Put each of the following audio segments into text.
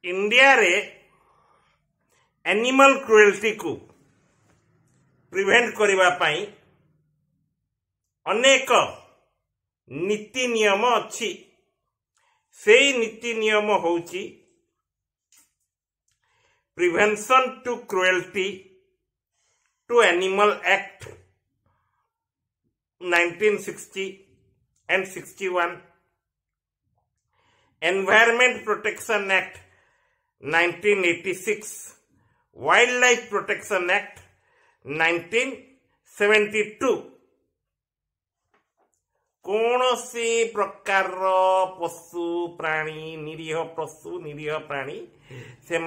India रे animal cruelty को prevent करबा पई अनेक नीति नियम अच्छी से नीति नियम होउची prevention to cruelty to animal act 1960 and 61, environment protection act 1986, wild protection act 1972। कौन सी प्रकार पशु प्राणी निरीह प्राणी से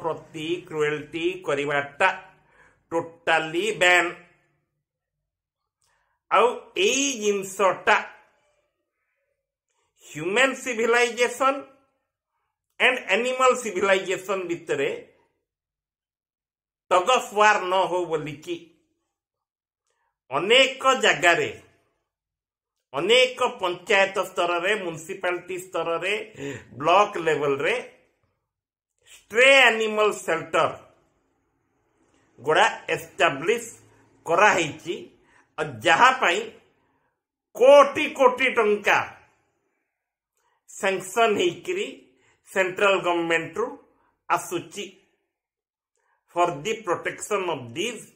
प्रति क्रुएल्टी करवाटा टोटाली बैन आउ एई जिनसटा human civilization and animal civilization भितरे टग ऑफ वार न हो बोलिकी अनेक जगारे अनेक पंचायत स्तर रे म्युनिसिपालिटी स्तर रे ब्लॉक लेवल रे स्ट्रे एनिमल शेल्टर गुड़ा एस्टाब्लिश करा हिची जहाँ पाई कोटी कोटी टंका सैंक्शन होकरी सेंट्रल गवर्नमेंट रु आसुची for the protection of these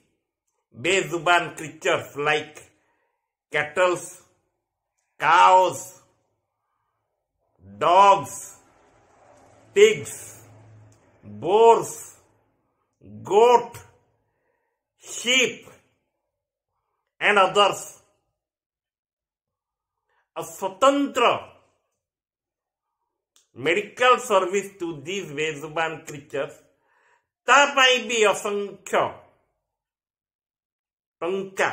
बेजुबान creatures like cattles, cows, dogs, pigs, boars, goat, sheep and others. A स्वतंत्र मेडिकल सर्विस टू दीज बेजुबान क्रीचर्स तापाई भी असंख्य टंका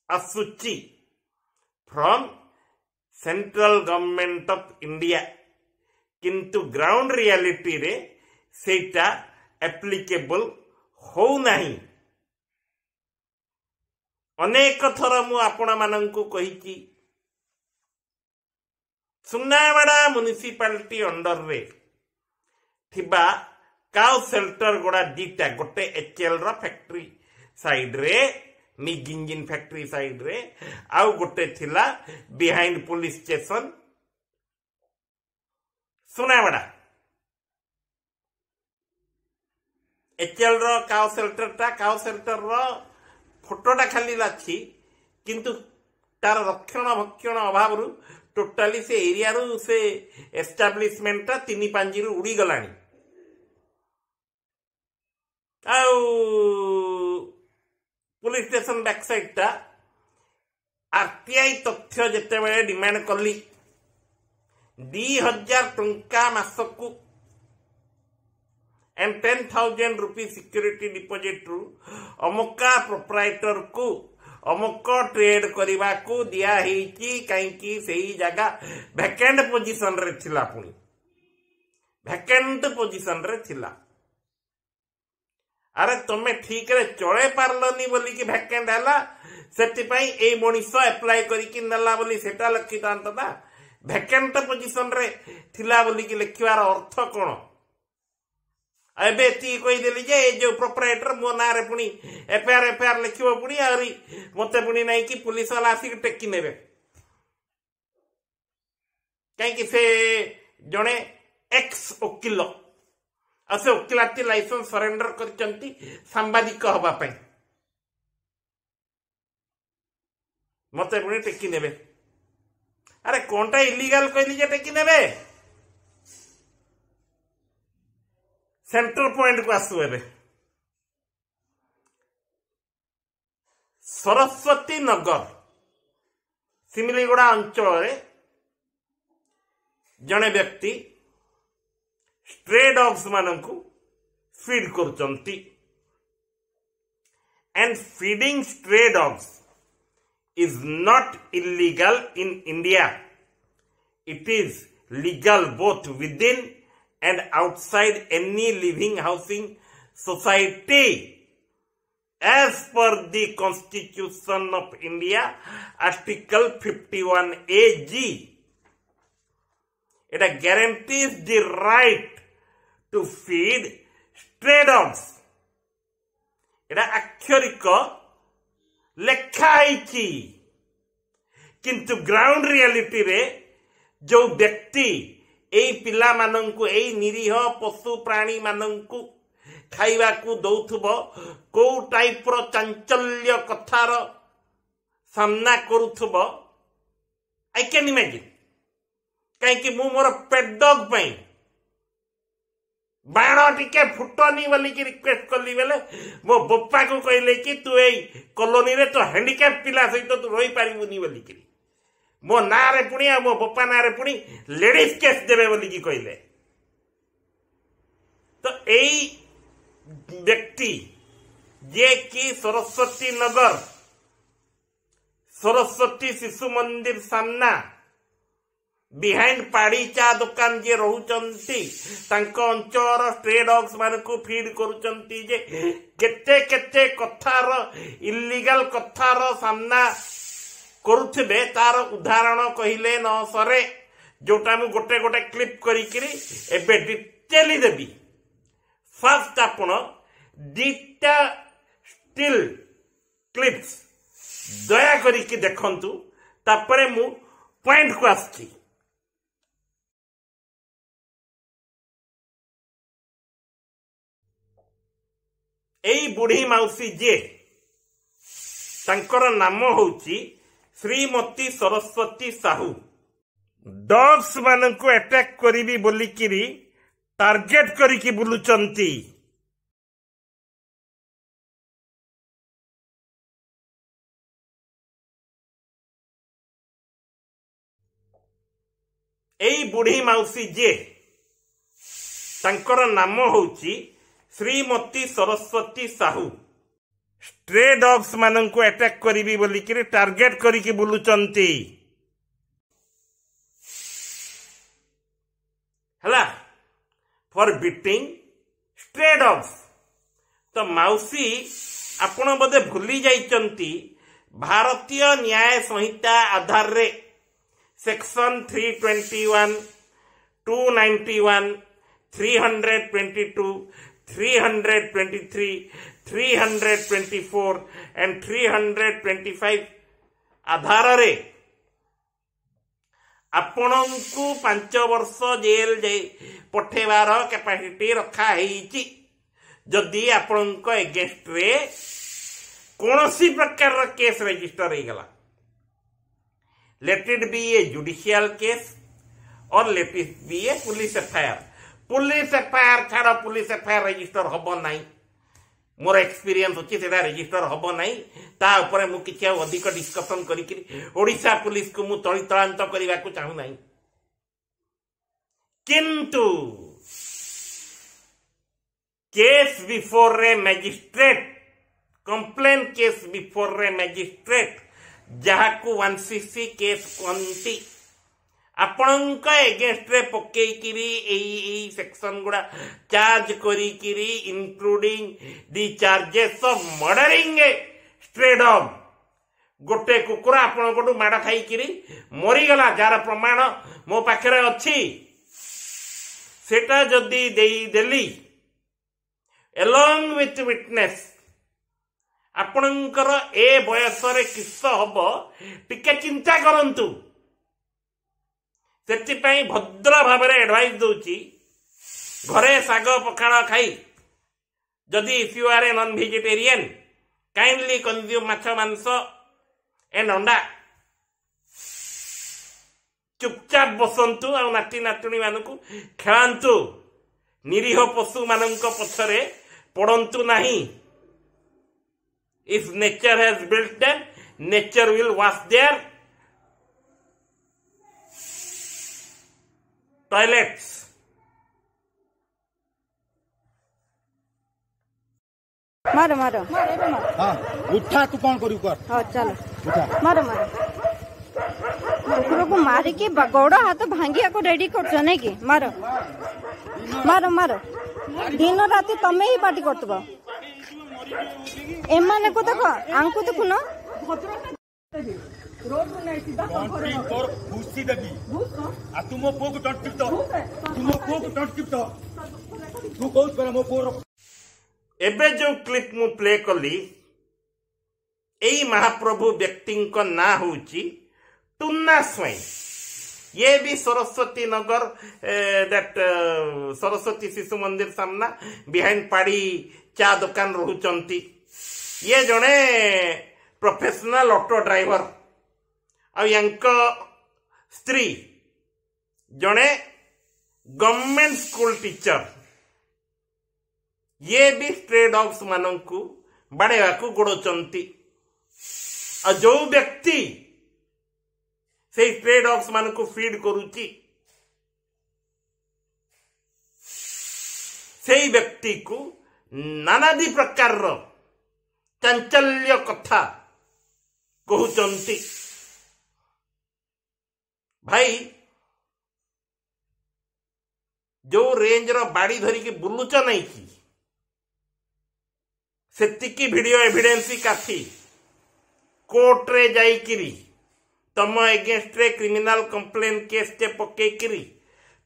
आसुची from central government of India, किंतु ग्राउंड रियलिटी रे सेटा एप्लीकेबल हो नहीं। अनेक थर मु आपण मानंकु कहिची सुनावाड़ा म्युनिसिपालिटी अंडर रे थिबा काउ शेल्टर गुड़ा दीटा गोटे एचएल रो फैक्ट्री साइड रे मिग इंजिन फैक्ट्री साइड रे आउ गोटे थिला बिहाइंड पुलिस स्टेशन सुनावाड़ा। एचएल रो काउ शेल्टर रो फोटोटा खाली लाछि किंतु तार रक्षण भक्षण अभाव रु टोटाली से एरिया रु से एस्टाब्लिशमेंट ता 3-5 रु उड़ी गलानी। आउ पुलिस स्टेशन बैक साइड टा आरटीआई तथ्य जेते बेले डिमांड करली 2000 टंका मासकु एंड 10,000 रुपी सिक्योरिटी डिपोजिट रु अमुका प्रोप्राइटर को अमुक ट्रेड करबा को दिया हेची काईकी सेही जगह वैकेंट पोजीशन रे थिला पुनी वैकेंट पोजीशन रे थिला। अरे तुमे ठीक रे चले पारलनी बोली कि वैकेंट हला सेति पई ए मनिष अप्लाई करी कि नला बोली सेटा लिखितांत ना वैकेंट पोजीशन रे थिला बोली कि लिखिवार अर्थ कोन। एबे ती कोई देली जे जो प्रोप्राइटर मो ना रे पुनी एफआईआर लिखिबो पुनी आरी मते पुनी नाही कि पुलिस वाला आसी टेकी नेबे काई कि से जणे एक्स वकील असे वकीलाती लाइसेंस सरेंडर करचंती सांबादिक हबा पई मते पुनी टेकी नेबे। अरे कोनटा इलीगल कहली जे टेकी नेबे सेंटर पॉइंट को आसु एबे सरस्वती नगर सिमिलीगुड़ा अंचल रे जने व्यक्ति स्ट्रे डॉग्स मानंकु फीड करचंती and feeding stray dogs is not illegal in India. It is legal both within and outside any living housing society as per the Constitution of India, Article 51AG. এটা guarantees the right to feed stray dogs. এটা আক্ষরিক লেখা হয়েছি, কিন্তু ground reality রে जो व्यक्ति এই পিলা মানଙ୍କୁ এই নিরীহ পশু প্রাণী মানଙ୍କୁ খাইବାକୁ ଦଉଥିବ କୋଉ ଟାଇପର ଚାଞ୍ଚଲ୍ୟ କଥାର ସାମ୍ନା କରୁଥିବ, ଆଇ କ୍ୟାନ୍ ଇମାଜିନ୍। କାହିଁକି ମୁଁ ମୋର ପେଟ୍ ଡଗ୍ ପାଇଁ ବାଣ ଟିକେ ଫୁଟନି ବୋଲିକି ରିକ୍ୱେଷ୍ଟ କଲି ବେଲେ ମୋ ବୋପାକୁ କହିଲେ କି ତୁ ଏଇ କଲୋନୀରେ ତ ହ୍ୟାଣ୍ଡିକ୍ୟାପ୍ ପିଲା ସହିତ ତୁ ରହିପାରିବୁନି ବୋଲିକିରି ମୋ ନାଁରେ ପୁଣି ଆଉ ମୋ ବୋପା ନାଁରେ ପୁଣି ଲେଡିଜ କେସ୍ ଦେବେ ବୋଲିକି କହିଲେ। ତ ଏଇ ବ୍ୟକ୍ତି ଯିଏ କି ସରସ୍ୱତୀ ନଗର ସରସ୍ୱତୀ ଶିଶୁ ମନ୍ଦିର ସାମ୍ନା ବିହାଇଣ୍ଡ ପାଡି ଚା ଦୋକାନ ଯିଏ ରହୁଛନ୍ତି, ତାଙ୍କ ଅଞ୍ଚଳର ଷ୍ଟ୍ରେ ଡଗ୍ସ ମାନଙ୍କୁ ଫିଡ୍ କରୁଛନ୍ତି ଯେ କେତେ କେତେ କଥାର ଇଲିଗାଲ କଥାର ସାମ୍ନା କରୁଥିବେ ତାର ଉଦାହରଣ କହିଲେ ନ ସରେ, ଯୋଉଟା ମୁଁ ଗୋଟେ ଗୋଟେ କ୍ଲିପ୍ କରିକିରି ଏବେ ଡିଟେଲି ଦେବି। ଫାର୍ଷ୍ଟ ଆପଣ ଦିଟା ଷ୍ଟିଲ୍ କ୍ଲିପ୍ସ ଦୟା କରିକି ଦେଖନ୍ତୁ, ତାପରେ ମୁଁ ପଏଣ୍ଟକୁ ଆସିଛି। ଏଇ ବୁଢୀ ମାଉସୀ ଯିଏ, ତାଙ୍କର ନାମ ହଉଛି ଶ୍ରୀମତୀ ସରସ୍ୱତୀ ସାହୁ। ଡଗ୍ସ ମାନଙ୍କୁ ଆଟାକ୍ କରିବି ବୋଲିକିରି ଟାର୍ଗେଟ କରିକି ବୁଲୁଛନ୍ତି। ଏଇ ବୁଢୀ ମାଉସୀ ଯିଏ, ତାଙ୍କର ନାମ ହଉଛି ଶ୍ରୀମତୀ ସରସ୍ୱତୀ ସାହୁ। ଷ୍ଟ୍ରେ ଡଗ୍ସ ମାନଙ୍କୁ ଆଟାକ୍ କରିବି ବୋଲିକିରି ଟାର୍ଗେଟ କରିକି ବୁଲୁଛନ୍ତି ହେଲା, ଫର ବିଟିଂ ଷ୍ଟ୍ରେ ଡଗ୍ସ। ତ ମାଉସୀ ଆପଣ ବୋଧେ ଭୁଲି ଯାଇଛନ୍ତି ଭାରତୀୟ ନ୍ୟାୟ ସଂହିତା ଆଧାରରେ ସେକ୍ସନ 321, 291, 322, 323, 324 and 325 आधार आपणଙ୍କୁ 5 वर्ष जेल पठेबार कैपेसिटी रखा है जदि आपणଙ୍କ एगेंस्ट रे कोनोसी प्रकार केस रजिस्टर हो गला। Let it be a judicial case और let it be a police FIR. Police FIR छाड़ पुलिस एफआईआर रजिस्टर हम ना, मोर एक्सपीरियंस अच्छी से रजिस्टर हम ना, ता ऊपर मु किछि अधिक डिस्कशन करिकि ओडिशा पुलिस को मु तळितळांत करबा को चाहू नाही। किंतु case before a magistrate, complaint case before a magistrate जहाकू 1cc केस कहती, आपणଙ୍କ एगेंस्ट रे पकेइकिरी एई सेक्शन गुडा चार्ज करिकिरी including the charges of murdering a stray dog. गोटे कुकुर आपण कोटू माड़ खाइकिरी मरी गला जार प्रमाण मो पाखरे अछि, सेटा जदी देई देली along with witness आपणଙ୍କର ए बयस रे किस हबो टिके चिंता करंतु। सेतिपाई भद्र भाबरे एडवाइस दउची, घरे साग पखाण खाई जदि if you are a non vegetarian kindly consume माछ मांस एंड अंडा। चुपचाप बसंतु आ नाती नातुणी मानकु खेलांतु, निरीह पशु मानक पछरे पड़ंतु नहीं। If nature has built them, nature will wash their toilets. मारो मारो हाँ उठा तू कौन करू कर हाँ चलो उठा मारो मारो कुकुर को मारी के गोड़ हाथ भांगिया को रेडी कर नहीं कि मारो मारो मारो दिन राति तमे ही पार्टी करतब। एमाने को देखो आंकु देखुन रोड रू नहीं सीधा तो घरे कंट्री तोर खुशी देबी आ तुम पुओ को टंटिप तो तुम पुओ को टंटिप तो तू कहू पर मो पुओ एबे जो क्लिप मु प्ले कली एई महाप्रभु व्यक्ति ना होची टुन्ना स्वाई। ये भी सरस्वती नगर दैट सरस्वती शिशु मंदिर सामना बिहाइंड पाड़ी चा दुकान रहुचंती। ये जने प्रोफेशनल ऑटो ड्राइवर और यांक स्त्री जने गवर्नमेंट स्कूल टीचर। ये भी स्ट्रे डॉग्स मानंकु बाड़ेवा को गोड़चंती और जो व्यक्ति से स्ट्रे डॉग्स मान को फीड करुची से व्यक्ति को नानादी प्रकार चांचल्य कथा कहउचंती। भाई जो रेंज रो बाड़ी धरी के बुलुच नहीं की सेतिकी वीडियो एविडेंस काफी कोर्ट रे जाइकिरी तम एगेंस्ट रे क्रिमिनल कंप्लेन केस टे पकेकिरी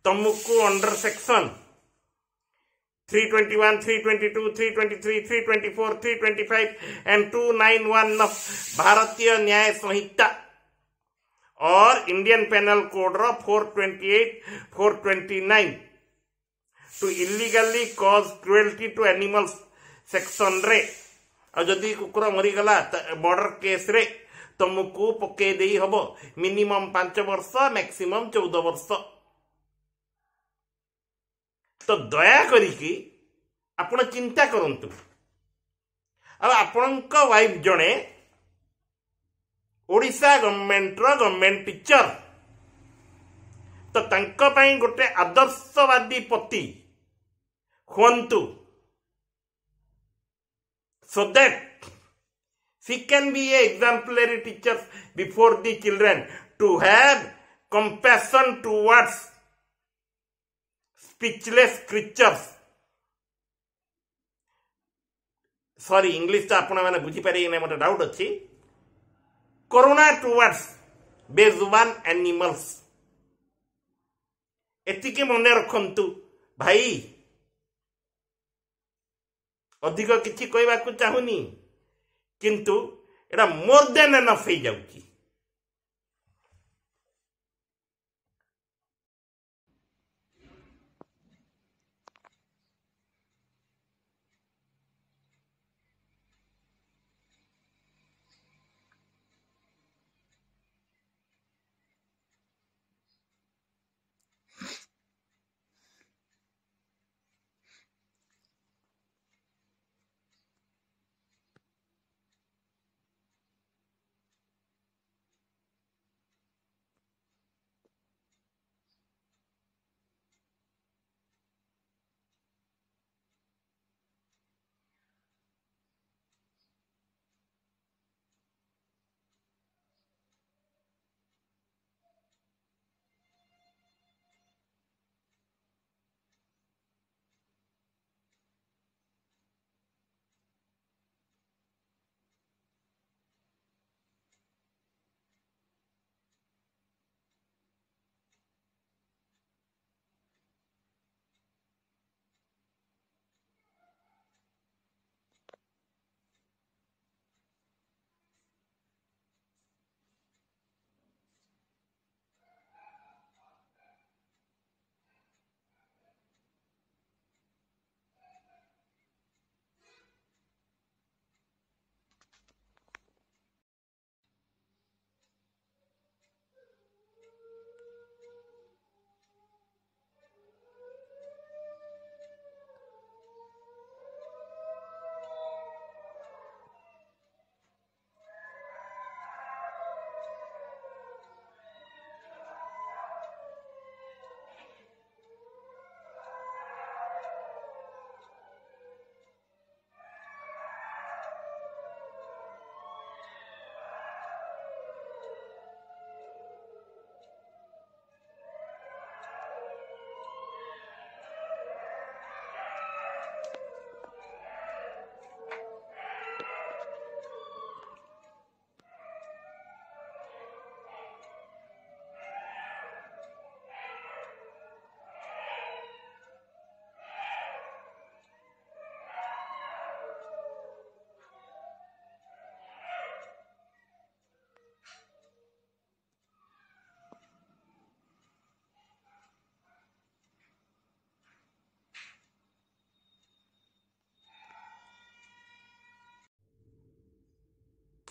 तुमको अंडर सेक्शन 321, 322, 323, 324, 325 एंड 291 ऑफ भारतीय न्याय संहिता और इंडियन पेनल कोड रो 428, 429 to illegally cause cruelty to animals section रे और जदि कुकुर मरीगला मर्डर केस रे तुमको पके दे हबो मिनिमम 5 वर्ष मैक्सिमम 14 वर्ष। तो दया करिकी आपण चिंता करंतु। अब आपणक वाइफ जणे ओडिशा गवर्नमेंट रो गवर्नमेंट टीचर तो तांक पई गोटे आदर्शवादी पति हुंतु so that she can be a exemplary teacher before the children to have compassion towards speechless creatures. Sorry, English तो आपण माने बुझी पारे नै मते डाउट अछि। करुणा टुवर्ड्स बेजुबान एनिमल्स एतिके मने रखंतु भाई। अधिक किछि कहबा को चाहुनी किंतु एटा मोर देन एनफ हो जाउची।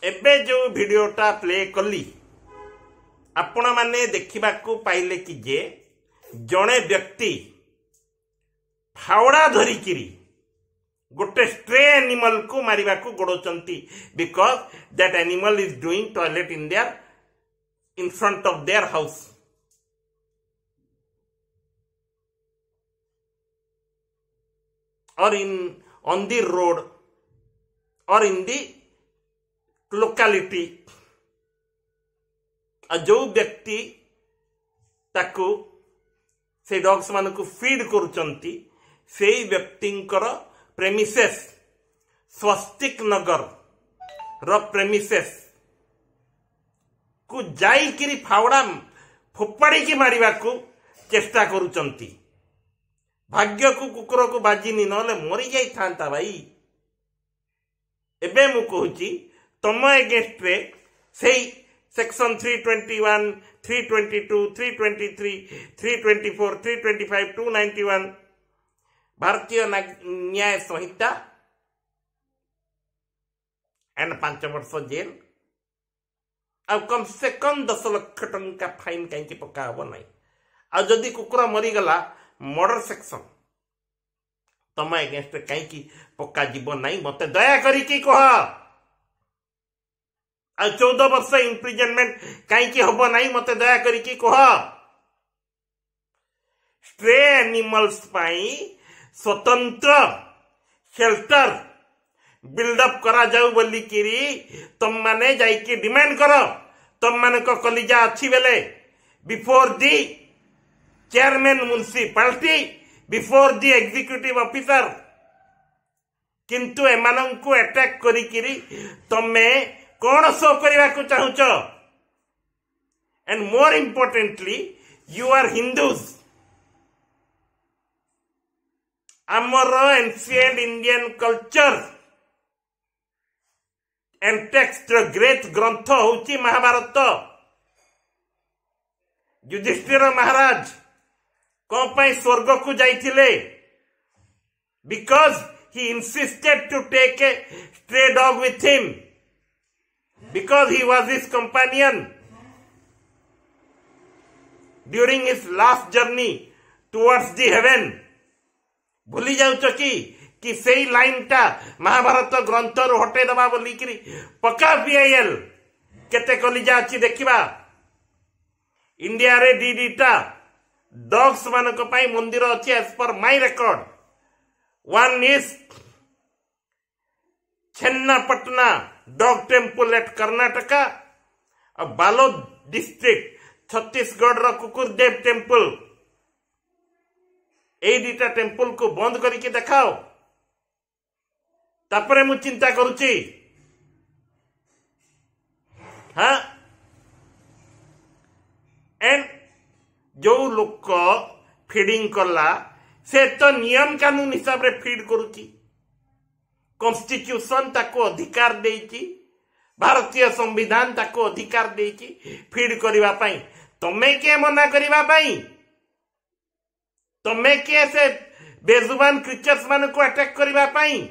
एबे जो वीडियोटा प्ले कली आपण माने देखा पाइले कि जे जड़े व्यक्ति फावड़ा धरिकी गोटे स्ट्रे एनिमल को मारिबा को गोड़ौचंती because that animal is doing toilet in front of their house. or on the road or in the locality जो व्यक्ति ताकू से डॉग्स मान को फीड करुचंती से व्यक्तिंकर प्रेमिसेस स्वस्तिक नगर रो प्रेमिसेस को जाई फावड़ा फोपाड़ी की मारिबा को चेष्टा करुचंती। भाग्य को कुकुर को बाजिनी नले मरी जाई थांता भाई। एबे मु कहूची तम एगेंस्ट रे सेई सेक्शन 321 322 323 324 325 291 भारतीय न्याय संहिता एंड 5 वर्ष जेल आ कम से कम 10 लाख टंका फाइन कहीं पक्का हम ना। आ जदि कुकुर मरीगला मर्डर सेक्शन तम एगेंस्ट कहीं पक्का जीव ना मत दया करिकी कह। आ 14 वर्ष इम्प्रिजनमेंट कहीं हम ना मत दया करिकी कह। स्ट्रे एनिमल्स पाई स्वतंत्र शेल्टर बिल्डअप करा जाऊ बोली किरी तुम माने जाइकी डिमांड करो। तुम मान को कलिजा अच्छी बेले before the chairman municipality before the executive officer किंतु एमान को अटैक करी तमे कौन शो करने को चाहूच। And more importantly you are Hindus. आमर ancient Indian culture and text great ग्रंथ होची महाभारत। युधिष्ठिर महाराज कौन पाई स्वर्ग को जाइथिले because he insisted to take a stray dog with him because he was his companion during his last journey towards the heaven. भूली जाउच कि सही लाइन टा महाभारत ग्रंथ रु हटे दबा बोली कि पक्का पीआईएल केते कलिजा अच्छी देखिबा। इंडिया रे डीडीटा डॉग्स मान को पाई मंदिर अच्छी as per my record. One is Channapatna dog temple at Karnataka और बालोद डिस्ट्रिक्ट छत्तीसगढ़ रो कुकुरदेव टेम्पल। ए दीटा टेम्पल को बंद करके देखाओ तापरे मु चिंता करुची। हाँ एंड जो लोक फीडिंग कला से तो नियम कानून हिसाब रे फीड करुची। कॉन्स्टिट्यूशन ताको अधिकार देइची भारतीय संविधान ताको अधिकार देइची फीड करिवा पाई। तमे के मना करिवा पाई? तमे के से बेजुबान क्रिएचर्स मान को अटैक करिवा पाई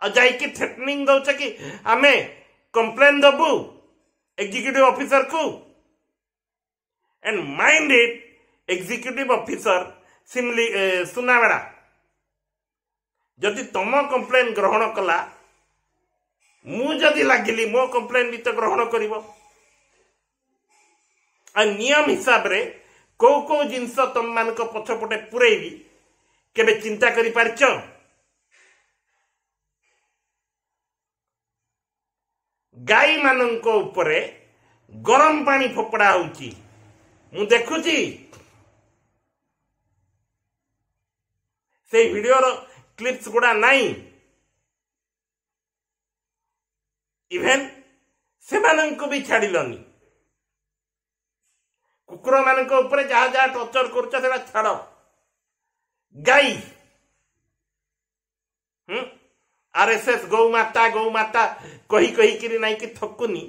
और जाइकी थ्रेटनिंग दउछ कि आमे कंप्लेन दबु एग्जीक्यूटिव ऑफिसर को। And mind it executive officer सिमली सुनावेड़ा जदि तुम कंप्लेन ग्रहण कला मु जदि लागिली मो कंप्लेन भी तो ग्रहण करिवो। आ नियम हिसाब रे को को जिनस तुम मान को पछपटे पुरेबी केबे चिंता करि पारछ? गाई मानंको उपरे गरम पानी फोपड़ा होउची मु देखुची। से वीडियो रो क्लिप्स गुड़ा नाई इवेन से मानंको भी छाड़िलनी। कुकुर मानंको उपरे जहा जहा टर्चर करूछ सेटा छाड़। गाई आरएसएस गौ माता कही कही कि नाई कि थकुनी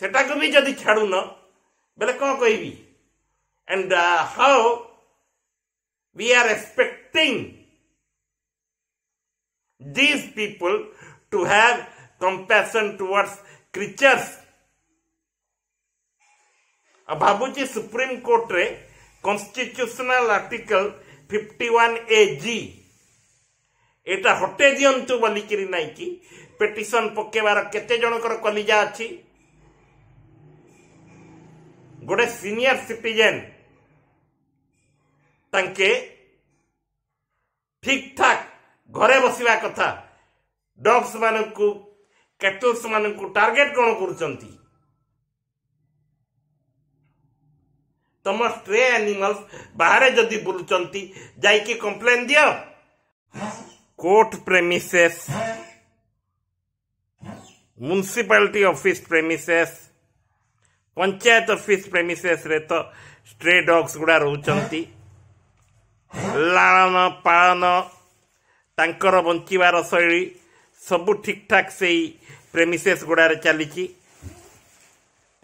सेटा को भी जदि छाड़ू न बेले कौन कहबी? And how we are expecting these people to have compassion towards creatures. भावुची सुप्रीम कोर्ट रे कॉन्स्टिट्यूशनल आर्टिकल 51AG एटा हटे दियंतु बोलिकिरी नाई कि पेटिशन पकेबार केते जनकर कलिजा अछि गोटे सीनियर सिटीजन तांके ठीक ठाक घरे बसिबा कथा डॉग्स मानकु कैटल्स मानकु टार्गेट कोन करूचंती तम स्ट्रे एनिमल्स बाहर जदि बुलुचंती जाइकी कंप्लेन दियो court premises municipality office premises panchayat office premises रे तो स्ट्रे डॉग्स गुड़ा रहउचंती लालन पालन तांकर बंचिबार शैली सबु ठीक ठाक से प्रेमिसेस गुड़ा रे चलीची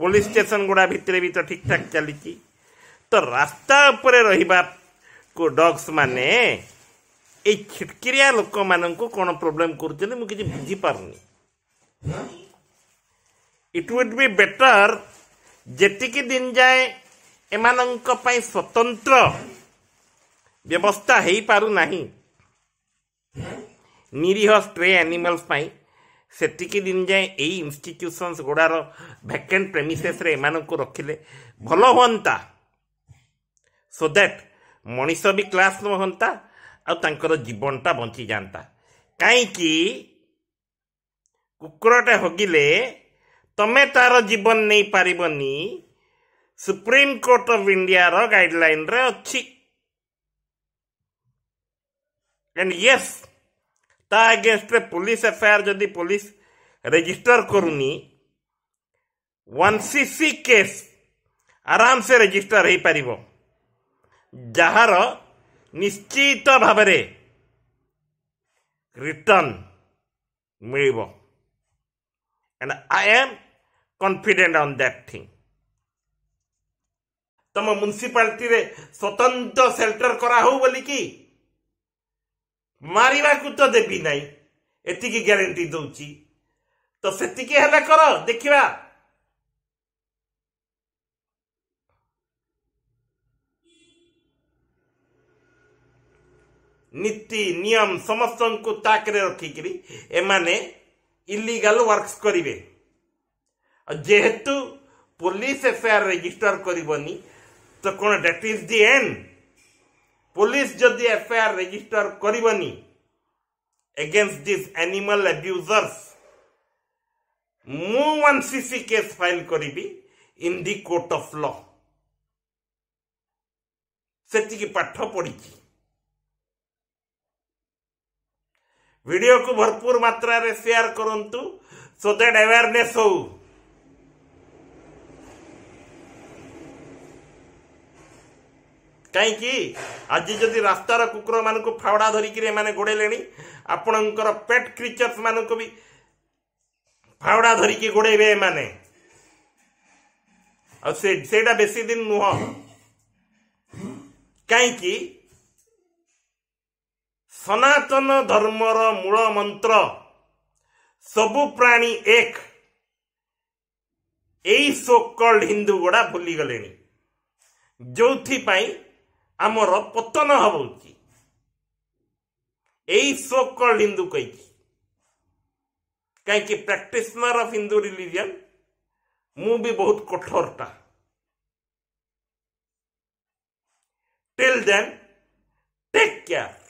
पुलिस स्टेशन गुड़ा भितरे भी तो ठीक ठाक चलीची तो रास्ता उपरे रहिबा को डॉग्स माने ए छिटकिरिया लोक माननकु कोन प्रॉब्लम करछन मु किछि बुझी पारनी इट वुड बी बेटर जेतिकी दिन जाए एमानंक पई स्वतंत्र व्यवस्था हेई पारु नाही निरीह स्ट्रे एनिमल्स पई सेतिकी दिन जाए एई इंस्टीट्यूशंस गोडार वैकेंट प्रेमिसेस रे एमानंकु रखिले भलो होंता सो दैट मनीष भी क्लास न होता आर जीवनटा बंची जाता कहीं कुकुरटे हगिले तमे तार जीवन नहीं पारिबनी सुप्रीम कोर्ट ऑफ इंडिया रो गाइडलाइन रे अच्छी एंड यस ता अगेंस्ट रे पुलिस एफआईआर जदि पुलिस रजिस्टर करूनी 1cc केस आराम से रजिस्टर हो पारिबो जहार निश्चित भाव रिटर्न मिल and I am confident on that thing तम म्युनिसिपालिटी रे स्वतंत्र शेल्टर करा हो बोली कि मारिबा को तो देबी नहीं एतिकी गारंटी दउची तो सेतिकी हला करो देखिबा नीति नियम समस्त को ताकरे रखिकरी एमाने इलीगल वर्क्स करिवे जेहेतु पुलिस एफआईआर रजिस्टर करिवनी तो कोन that is the and police जदि एफआईआर रजिस्टर करिवनी अगेंस्ट दिस एनिमल अब्यूजर्स मु 1cc केस फाइल करिबी in the court of law सेति की पाठ पढ़ी वीडियो को भरपूर मात्रा रे शेयर करंतु सो दैट अवेयरनेस हो कहीं आज जदि रास्तार कुकुर मान को फावड़ा धरिकी माने गोड़ेले आपणकर पेट क्रिचर्स मान को भी फावड़ा धरिकी गोड़े माने सेटा बेसी दिन नुह कहीं सनातन धर्मर मूल मंत्र सबु प्राणी एक एई सो कॉल्ड हिंदू गुड़ा भूली गले जो आमर पतन हबुची एई सो कॉल्ड हिंदू कही कहीं प्रैक्टिशनर ऑफ हिंदू रिलीजन मु भी बहुत कठोरटा टिल देन टेक केयर।